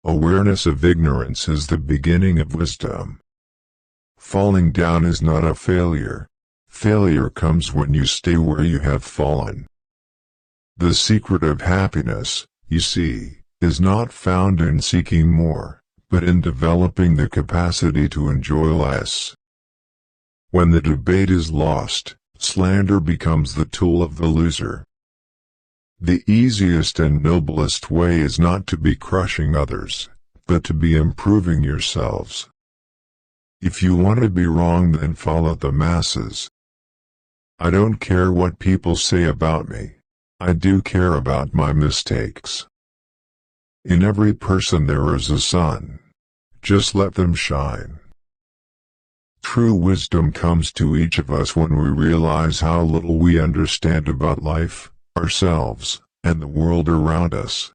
Awareness of ignorance is the beginning of wisdom. Falling down is not a failure. Failure comes when you stay where you have fallen. The secret of happiness, you see, is not found in seeking more, but in developing the capacity to enjoy less. When the debate is lost, slander becomes the tool of the loser. The easiest and noblest way is not to be crushing others, but to be improving yourselves. If you want to be wrong, then follow the masses. I don't care what people say about me. I do care about my mistakes. In every person there is a sun. Just let them shine. True wisdom comes to each of us when we realize how little we understand about life, ourselves, and the world around us.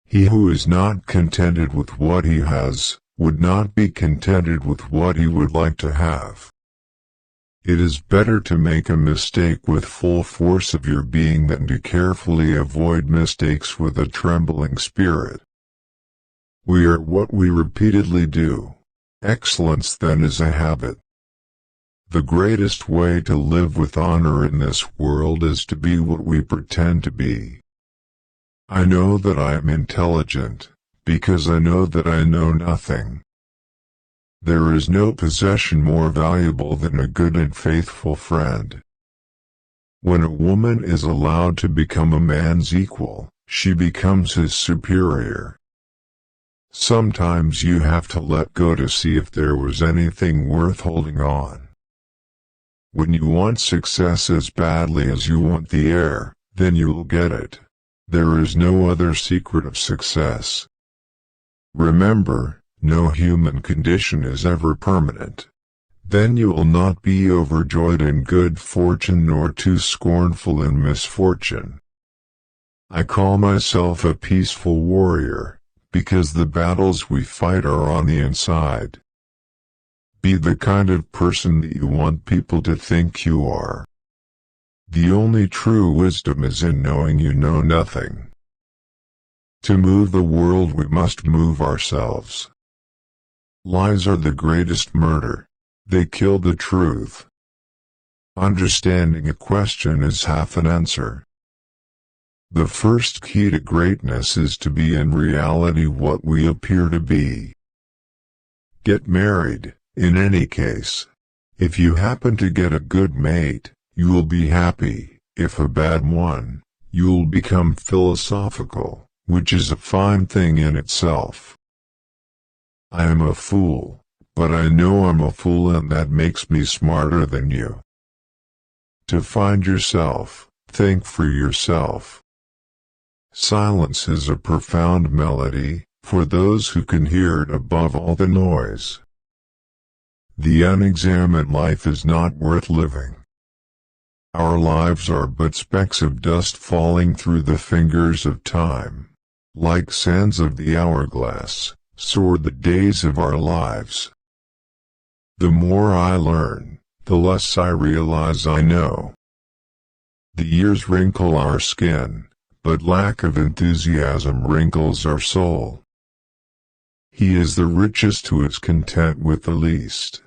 He who is not contented with what he has, would not be contented with what he would like to have. It is better to make a mistake with full force of your being than to carefully avoid mistakes with a trembling spirit. We are what we repeatedly do. Excellence then is a habit. The greatest way to live with honor in this world is to be what we pretend to be. I know that I am intelligent, because I know that I know nothing. There is no possession more valuable than a good and faithful friend. When a woman is allowed to become a man's equal, she becomes his superior. Sometimes you have to let go to see if there was anything worth holding on. When you want success as badly as you want the air, then you'll get it. There is no other secret of success. Remember, no human condition is ever permanent. Then you will not be overjoyed in good fortune nor too scornful in misfortune. I call myself a peaceful warrior, because the battles we fight are on the inside. Be the kind of person that you want people to think you are. The only true wisdom is in knowing you know nothing. To move the world we must move ourselves. Lies are the greatest murder. They kill the truth. Understanding a question is half an answer. The first key to greatness is to be in reality what we appear to be. Get married, in any case. If you happen to get a good mate, you will be happy. If a bad one, you'll become philosophical, which is a fine thing in itself. I am a fool, but I know I'm a fool, and that makes me smarter than you. To find yourself, think for yourself. Silence is a profound melody, for those who can hear it above all the noise. The unexamined life is not worth living. Our lives are but specks of dust falling through the fingers of time. Like sands of the hourglass, soar the days of our lives. The more I learn, the less I realize I know. The years wrinkle our skin, but lack of enthusiasm wrinkles our soul. He is the richest who is content with the least.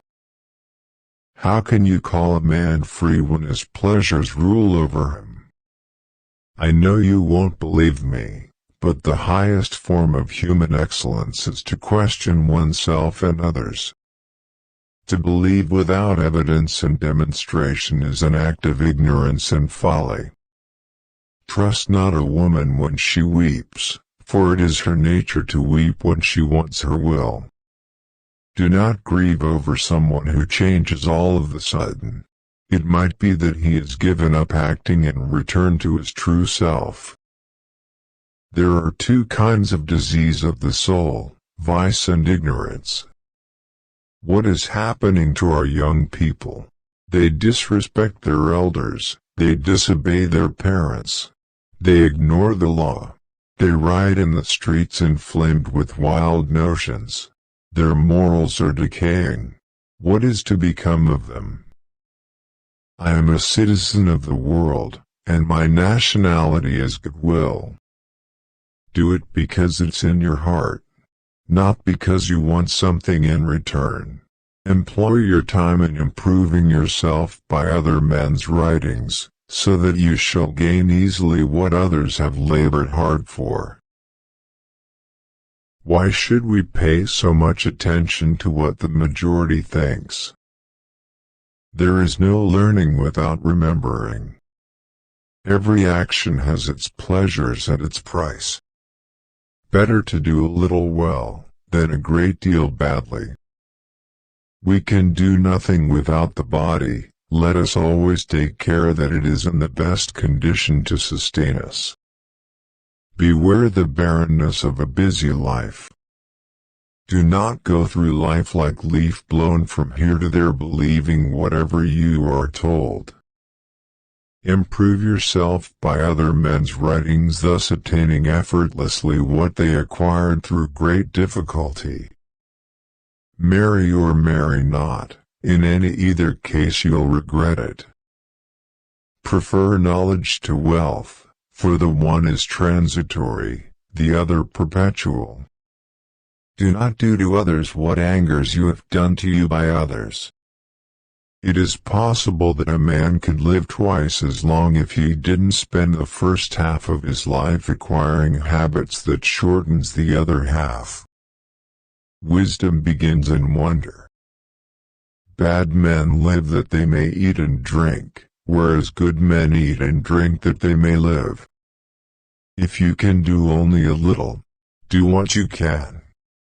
How can you call a man free when his pleasures rule over him? I know you won't believe me. But the highest form of human excellence is to question oneself and others. To believe without evidence and demonstration is an act of ignorance and folly. Trust not a woman when she weeps, for it is her nature to weep when she wants her will. Do not grieve over someone who changes all of a sudden. It might be that he has given up acting and returned to his true self. There are two kinds of disease of the soul, vice and ignorance. What is happening to our young people? They disrespect their elders, they disobey their parents. They ignore the law. They ride in the streets inflamed with wild notions. Their morals are decaying. What is to become of them? I am a citizen of the world, and my nationality is goodwill. Do it because it's in your heart, not because you want something in return. Employ your time in improving yourself by other men's writings, so that you shall gain easily what others have labored hard for. Why should we pay so much attention to what the majority thinks? There is no learning without remembering. Every action has its pleasures and its price. Better to do a little well, than a great deal badly. We can do nothing without the body. Let us always take care that it is in the best condition to sustain us. Beware the barrenness of a busy life. Do not go through life like leaf blown from here to there, believing whatever you are told. Improve yourself by other men's writings, thus attaining effortlessly what they acquired through great difficulty. Marry or marry not, in either case you'll regret it. Prefer knowledge to wealth, for the one is transitory, the other perpetual. Do not do to others what angers you if done to you by others. It is possible that a man could live twice as long if he didn't spend the first half of his life acquiring habits that shortens the other half. Wisdom begins in wonder. Bad men live that they may eat and drink, whereas good men eat and drink that they may live. If you can do only a little, do what you can.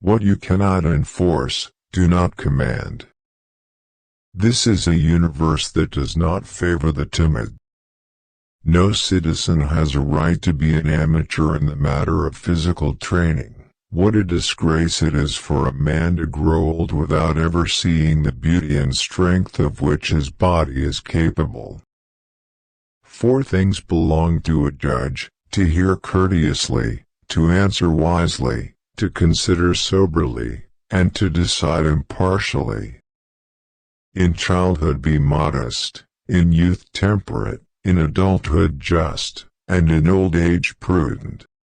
What you cannot enforce, do not command. This is a universe that does not favor the timid. No citizen has a right to be an amateur in the matter of physical training. What a disgrace it is for a man to grow old without ever seeing the beauty and strength of which his body is capable. 4 things belong to a judge: to hear courteously, to answer wisely, to consider soberly, and to decide impartially. In childhood be modest, in youth temperate, in adulthood just, and in old age prudent.